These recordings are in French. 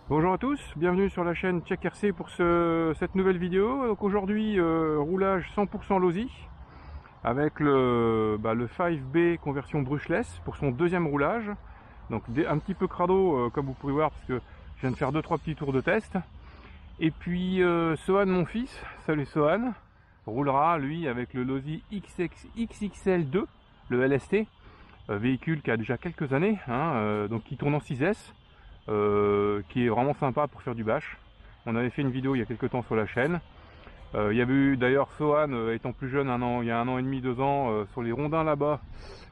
Bonjour à tous, bienvenue sur la chaîne Check RC pour cette nouvelle vidéo. Donc aujourd'hui roulage 100% Losi avec le 5B conversion brushless pour son deuxième roulage. Donc un petit peu crado comme vous pouvez voir parce que je viens de faire 2-3 petits tours de test. Et puis Sohan, mon fils, salut Sohan, roulera lui avec le Losi XXL2, le LST, véhicule qui a déjà quelques années, donc qui tourne en 6S. Qui est vraiment sympa pour faire du bash. On avait fait une vidéo il y a quelques temps sur la chaîne. Il y avait eu d'ailleurs Sohan étant plus jeune, il y a 1 an et demi, 2 ans, sur les rondins là-bas.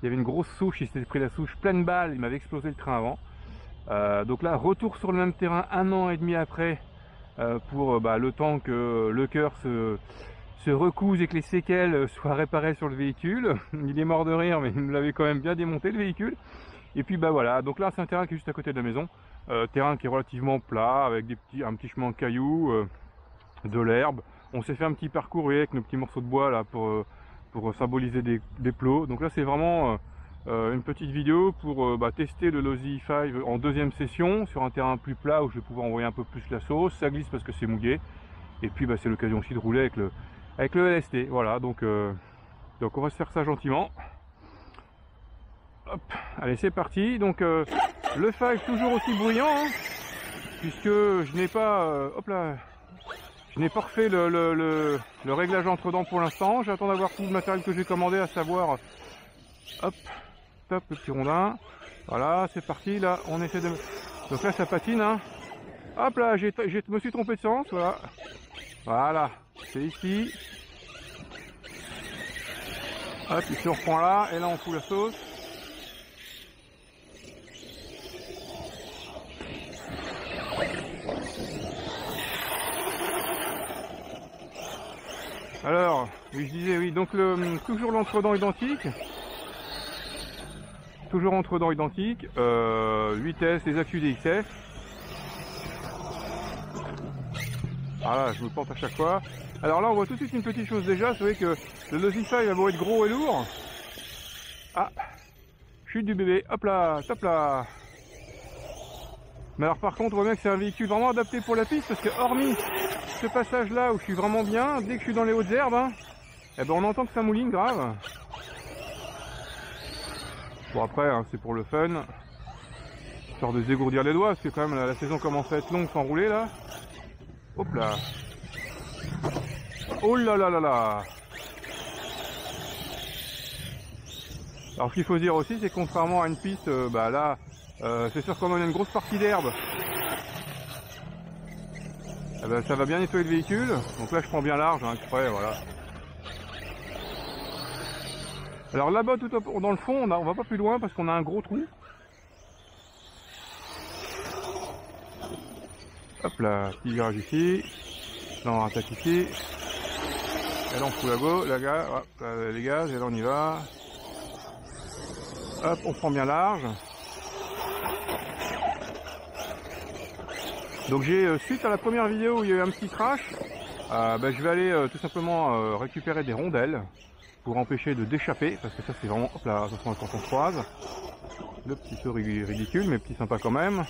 Il y avait une grosse souche, il s'était pris la souche pleine balle, il m'avait explosé le train avant. Donc là, retour sur le même terrain 1 an et demi après, pour le temps que le cœur se recouse et que les séquelles soient réparées sur le véhicule. Il est mort de rire, mais il me l'avait quand même bien démonté le véhicule. Et puis voilà, donc là c'est un terrain qui est juste à côté de la maison, terrain qui est relativement plat avec un petit chemin de cailloux, de l'herbe. On s'est fait un petit parcours, vous voyez, avec nos petits morceaux de bois là pour symboliser des plots. Donc là c'est vraiment une petite vidéo pour tester le Losi 5 en deuxième session sur un terrain plus plat où je vais pouvoir envoyer un peu plus la sauce. Ça glisse parce que c'est mouillé. Et puis c'est l'occasion aussi de rouler avec le LST. Voilà, donc on va se faire ça gentiment. Hop, allez c'est parti. Donc le 5 toujours aussi bruyant, puisque je n'ai pas je n'ai pas refait le réglage entre dents pour l'instant. J'attends d'avoir tout le matériel que j'ai commandé, à savoir hop, top, le petit rondin. Voilà, c'est parti. Là on essaie de, donc là ça patine, hop là, je me suis trompé de sens. Voilà, c'est ici. Hop, il se reprend là, et là on fout la sauce. Alors, oui, je disais, oui, donc toujours l'entre-dents identique. Toujours entre-dents identique. Vitesse, les accus DXF. Voilà, je me porte à chaque fois. Alors là, on voit tout de suite une petite chose déjà. Vous savez que le Losi 5 va beau être gros et lourd. Ah, chute du bébé. Hop là, top là. Mais alors par contre, on voit que c'est un véhicule vraiment adapté pour la piste, parce que hormis ce passage là où je suis vraiment bien, dès que je suis dans les hautes herbes, on entend que ça mouline grave. Bon après, c'est pour le fun, histoire de se dégourdir les doigts, parce que quand même la saison commence à être longue sans rouler là. Hop là. Oh là là là là. Alors ce qu'il faut dire aussi, c'est que contrairement à une piste, là, c'est sûr qu'on a une grosse partie d'herbe. Ça va bien nettoyer le véhicule. Donc là je prends bien large, exprès, voilà. Alors là-bas tout dans le fond, on va pas plus loin parce qu'on a un gros trou. Hop là, petit virage ici. Là on attaque ici. Et là on fout les gaz, et là on y va. Hop, on prend bien large. Donc suite à la première vidéo où il y a eu un petit crash, je vais aller tout simplement récupérer des rondelles pour empêcher de d'échapper, parce que ça c'est vraiment, hop là, attention quand on croise, le petit saut ridicule mais petit sympa quand même.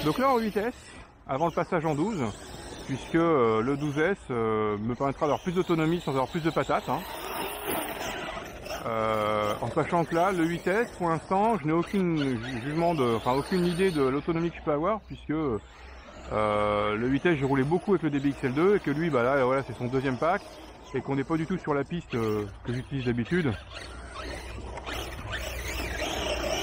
Donc là en vitesse, avant le passage en 12, puisque le 12S me permettra d'avoir plus d'autonomie sans avoir plus de patates. En sachant que là, le 8S, pour l'instant, je n'ai aucune idée de l'autonomie que je peux avoir, puisque le 8S, j'ai roulé beaucoup avec le DBXL2, et que lui, là, voilà, c'est son deuxième pack, et qu'on n'est pas du tout sur la piste que j'utilise d'habitude.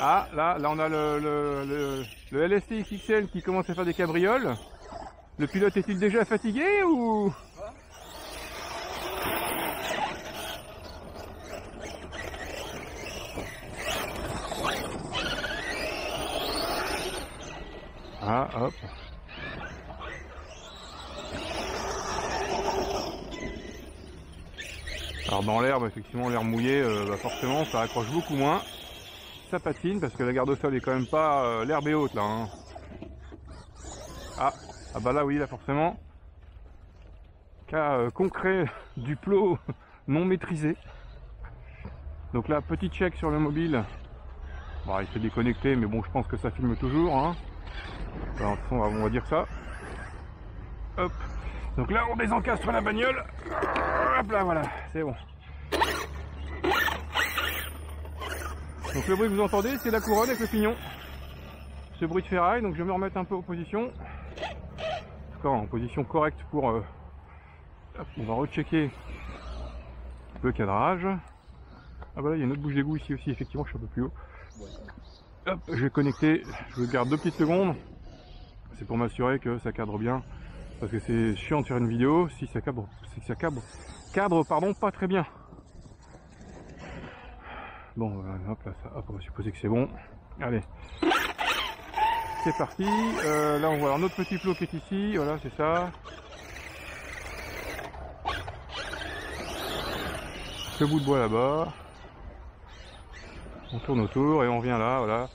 Ah, là, on a le LST XXL qui commence à faire des cabrioles. Le pilote est-il déjà fatigué ou... Ah, hop. Alors dans l'herbe, effectivement, l'air mouillé, forcément, ça accroche beaucoup moins. Ça patine, parce que la garde au sol est quand même pas... l'herbe est haute, là. Ah, là, oui, là, forcément. Cas concret du plot non maîtrisé. Donc là, petit check sur le mobile. Bon, il s'est déconnecté, mais bon, je pense que ça filme toujours. Hein. Alors, on va dire ça. Hop. Donc là, on désencastre la bagnole. Hop là, voilà, c'est bon. Donc le bruit que vous entendez, c'est la couronne avec le pignon. Ce bruit de ferraille, donc je vais me remettre un peu en position. En tout cas, en position correcte pour... hop, on va rechecker le cadrage. Ah bah là, il y a une autre bouche d'égout ici aussi, effectivement, je suis un peu plus haut. Hop, je vais connecter, je garde 2 petites secondes. C'est pour m'assurer que ça cadre bien. Parce que c'est chiant de faire une vidéo si ça cadre, pardon, pas très bien. Bon, hop là, hop, on va supposer que c'est bon. Allez, c'est parti. Là, on voit un autre petit plot qui est ici. Voilà, c'est ça. Ce bout de bois là-bas. On tourne autour et on vient là, voilà.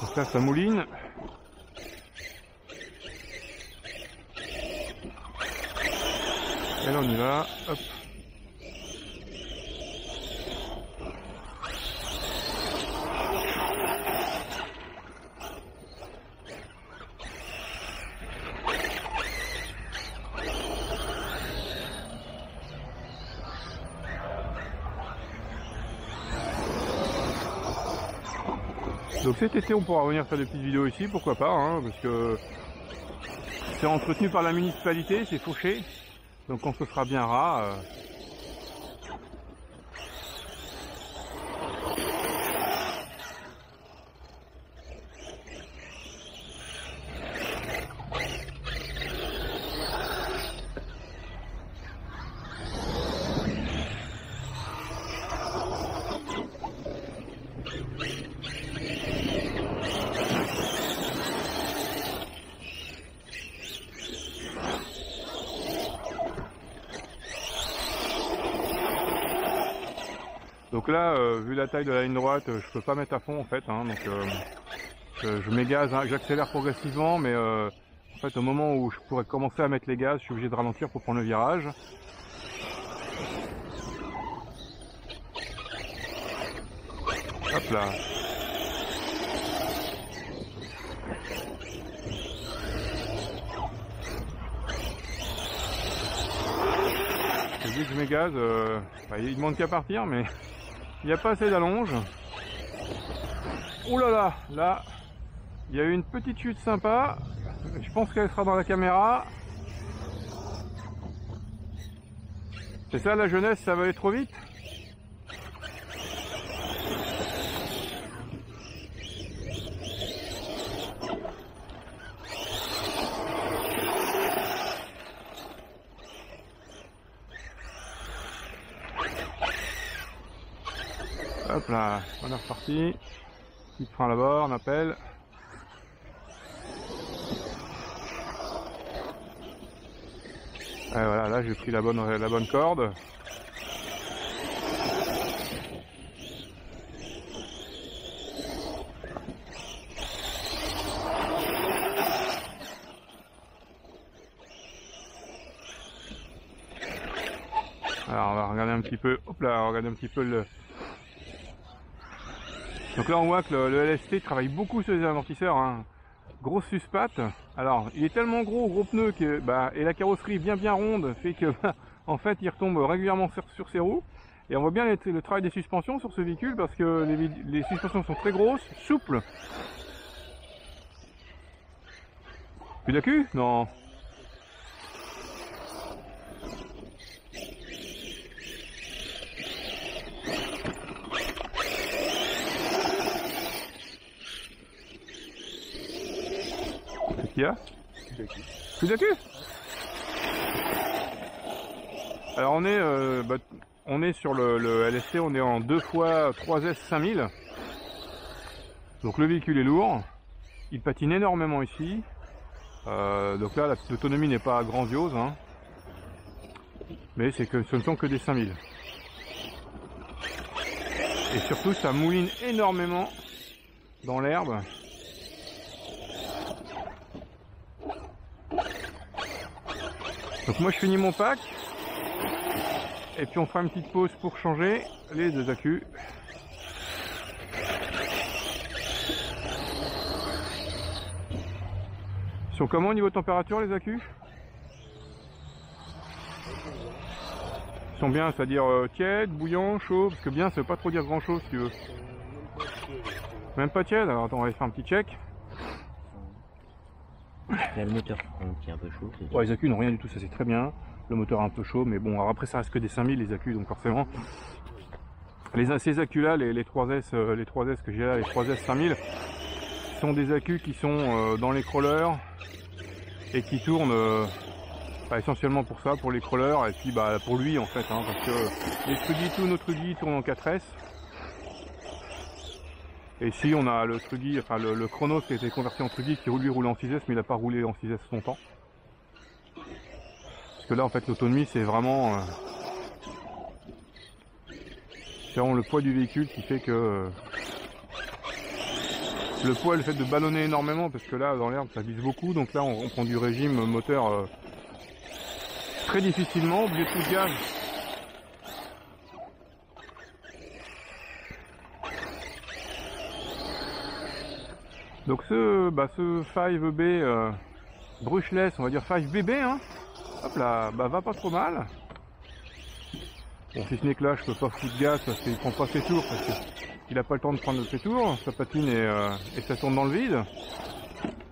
Donc là, ça mouline. Et là, on y va. Hop. Donc cet été on pourra revenir faire des petites vidéos ici, pourquoi pas, hein, parce que c'est entretenu par la municipalité, c'est fauché, donc on se fera bien ras. Donc là, vu la taille de la ligne droite, je peux pas mettre à fond en fait, hein, donc je mets gaz, hein, j'accélère progressivement, mais en fait au moment où je pourrais commencer à mettre les gaz, je suis obligé de ralentir pour prendre le virage. Hop là. Vu que je mets gaz, bah, il demande qu'à partir, mais il n'y a pas assez d'allonge. Ouh là là, là, il y a eu une petite chute sympa. Je pense qu'elle sera dans la caméra. C'est ça la jeunesse, ça va aller trop vite. Hop là, on est reparti. Petit frein là-bas, on appelle. Et voilà, là j'ai pris la bonne corde. Alors on va regarder un petit peu, hop là, on va regarder un petit peu le... Donc là on voit que le LST travaille beaucoup sur les amortisseurs, hein. Grosse suspate. Alors il est tellement gros pneu que et la carrosserie bien ronde fait que en fait il retombe régulièrement sur ses roues. Et on voit bien le travail des suspensions sur ce véhicule parce que les suspensions sont très grosses, souples. Plus d'accu? Non. Qu'est-ce qu'il y a? Plus d'accu? Alors on est sur le LST, on est en 2x3S 5000. Donc le véhicule est lourd, il patine énormément ici. Donc là l'autonomie n'est pas grandiose, hein. Mais c'est que ce ne sont que des 5000. Et surtout ça mouline énormément dans l'herbe. Donc moi je finis mon pack. Et puis on fera une petite pause pour changer les deux accus. Ils sont comment au niveau de température les accus? Ils sont bien, c'est-à-dire tiède, bouillant, chaud, parce que bien ça veut pas trop dire grand chose si tu veux. Même pas tiède, alors attends on va faire un petit check. Il y a le moteur qui est un peu chaud. Ouais, les accus n'ont rien du tout, ça c'est très bien. Le moteur est un peu chaud, mais bon, alors après ça reste que des 5000 les accus, donc forcément. Ces accus là, les 3S que j'ai là, les 3S 5000, sont des accus qui sont dans les crawlers et qui tournent essentiellement pour ça, pour les crawlers, et puis pour lui en fait, hein, parce que les Truggy, tous nos Truggy tournent en 4S. Et ici on a le Truggy, enfin le Chronos qui a été converti en Truggy, qui lui roulait en 6S, mais il n'a pas roulé en 6S longtemps. Parce que là en fait l'autonomie c'est vraiment le poids du véhicule qui fait que le poids, le fait de ballonner énormément, parce que là dans l'herbe ça glisse beaucoup, donc là on prend du régime moteur très difficilement, obligé de tout de gaz. Donc ce 5B brushless, on va dire 5BB, hein, hop là, va pas trop mal. Bon, si ce n'est que là je peux pas foutre gaz parce qu'il prend pas ses tours, parce qu'il a pas le temps de prendre ses tours, ça patine et ça tourne dans le vide.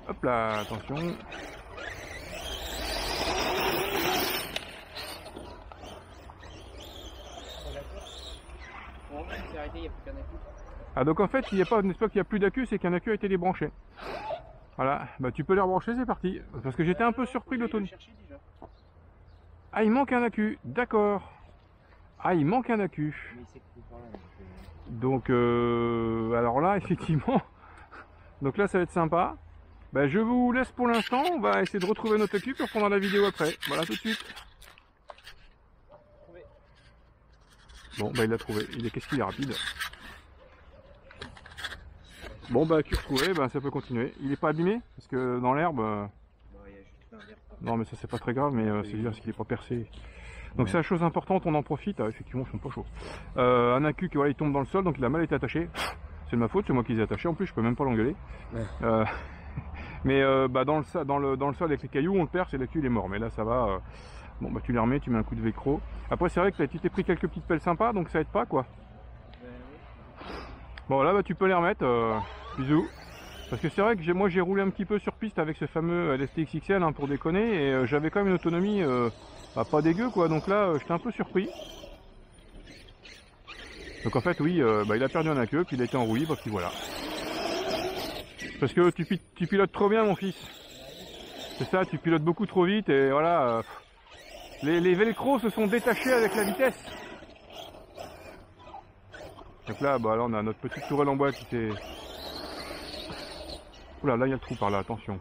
Hop là, attention. Ah donc en fait il n'y a pas, n'est-ce pas qu'il n'y a plus d'accu, c'est qu'un accu a été débranché. Voilà, tu peux les rebrancher, c'est parti. Parce que j'étais un peu surpris de l'autonomie. Ah il manque un accu, d'accord. Ah il manque un accu. Donc alors là effectivement, donc là ça va être sympa. Je vous laisse pour l'instant, on va essayer de retrouver notre accu pour prendre la vidéo après. Voilà tout de suite. Bon il l'a trouvé, qu'est-ce qu'il est rapide. Bon accu retrouvé, ça peut continuer. Il est pas abîmé parce que dans l'herbe. Non mais ça c'est pas très grave, mais c'est juste qu'il est pas percé. Donc c'est la chose importante, on en profite. Ah, effectivement, ils sont pas chauds. Un accu qui il tombe dans le sol, donc il a mal été attaché. C'est de ma faute, c'est moi qui les ai attachés. En plus, je peux même pas l'engueuler. Ouais. Mais dans le sol avec les cailloux, on le perd, c'est l'accu il est mort. Mais là ça va. Bon tu les remets, tu mets un coup de vécro. Après c'est vrai que tu t'es pris quelques petites pelles sympas, donc ça aide pas quoi. Bon là tu peux les remettre. Bisous. Parce que c'est vrai que moi j'ai roulé un petit peu sur piste avec ce fameux LSTX XL pour déconner, et j'avais quand même une autonomie pas dégueu quoi, donc là j'étais un peu surpris. Donc en fait oui, il a perdu un accu, puis il a été en roue libre, puis voilà. Parce que tu pilotes trop bien mon fils. C'est ça, tu pilotes beaucoup trop vite, et voilà. Les velcros se sont détachés avec la vitesse. Donc là, là on a notre petite tourelle en bois qui s'est... Oula, là il y a le trou par là, attention.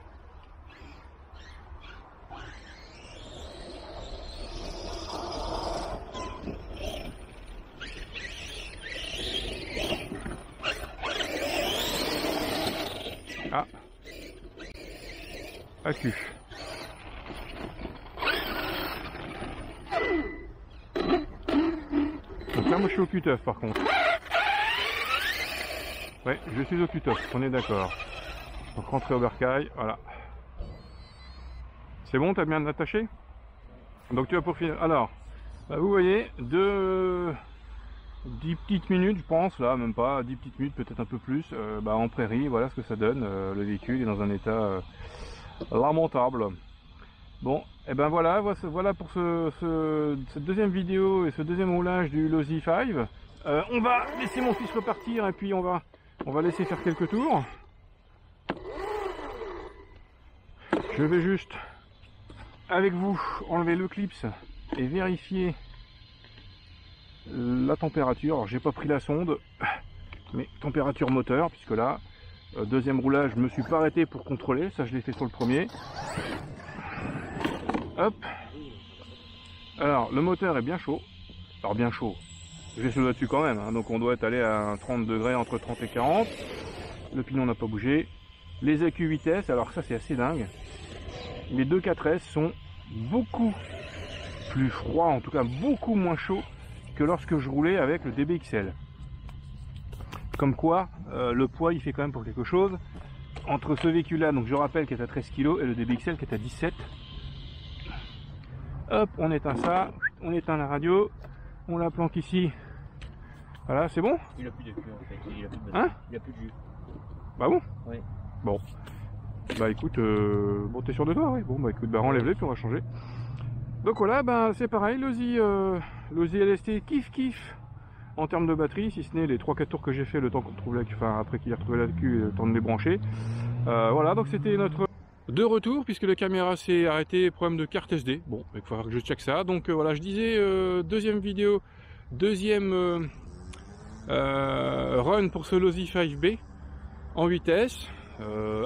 Ah, accu. Donc là moi je suis au cut-off par contre. Ouais, je suis au cut-off, on est d'accord. Donc rentrer au bercail, voilà. C'est bon, t'as bien attaché? Donc tu vas pour finir. Alors, vous voyez, 10 petites minutes, je pense, là, même pas, 10 petites minutes, peut-être un peu plus, en prairie, voilà ce que ça donne. Le véhicule est dans un état lamentable. Bon, et voilà pour cette deuxième vidéo et ce deuxième roulage du Losi 5. On va laisser mon fils repartir et puis on va laisser faire quelques tours. Je vais juste, avec vous, enlever le clips et vérifier la température. Alors j'ai pas pris la sonde, mais température moteur, puisque là, deuxième roulage, je me suis pas arrêté pour contrôler, ça je l'ai fait sur le premier. Hop. Alors le moteur est bien chaud, alors bien chaud, j'ai ce doigt dessus quand même, hein, donc on doit être allé à 30 degrés, entre 30 et 40. Le pignon n'a pas bougé. Les accus vitesse, alors ça c'est assez dingue. Les deux 4S sont beaucoup plus froids, en tout cas beaucoup moins chauds que lorsque je roulais avec le DBXL. Comme quoi, le poids il fait quand même pour quelque chose. entre ce véhicule-là, donc je rappelle qui est à 13 kg, et le DBXL qui est à 17. Hop, on éteint ça, on éteint la radio, on la planque ici. Voilà, c'est bon? Il a plus de queue en fait, il a plus de Hein? Il a plus de jus. Bah bon? Oui. Bon. Bah écoute, bon t'es sûr de toi? Oui. Bon bah écoute, bah enlève-les puis on va changer. Donc voilà, bah c'est pareil, l'Audi LST kiff en termes de batterie, si ce n'est les 3-4 tours que j'ai fait, le temps qu'on trouve la queue, enfin après qu'il ait retrouvé la queue, le temps de débrancher. Voilà, donc c'était notre de retour puisque la caméra s'est arrêtée, problème de carte SD. Bon, il va falloir que je check ça. Donc voilà, je disais deuxième vidéo, deuxième run pour ce Losi 5B en vitesse,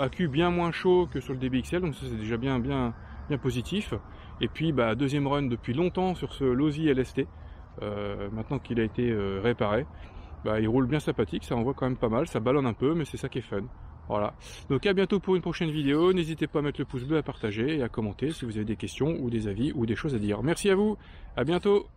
accu bien moins chaud que sur le DBXL, donc ça c'est déjà bien positif. Et puis bah, deuxième run depuis longtemps sur ce Losi LST, maintenant qu'il a été réparé, bah, il roule bien sympathique, ça envoie quand même pas mal, ça ballonne un peu mais c'est ça qui est fun. Voilà, donc à bientôt pour une prochaine vidéo, n'hésitez pas à mettre le pouce bleu, à partager et à commenter si vous avez des questions ou des avis ou des choses à dire. Merci à vous, à bientôt.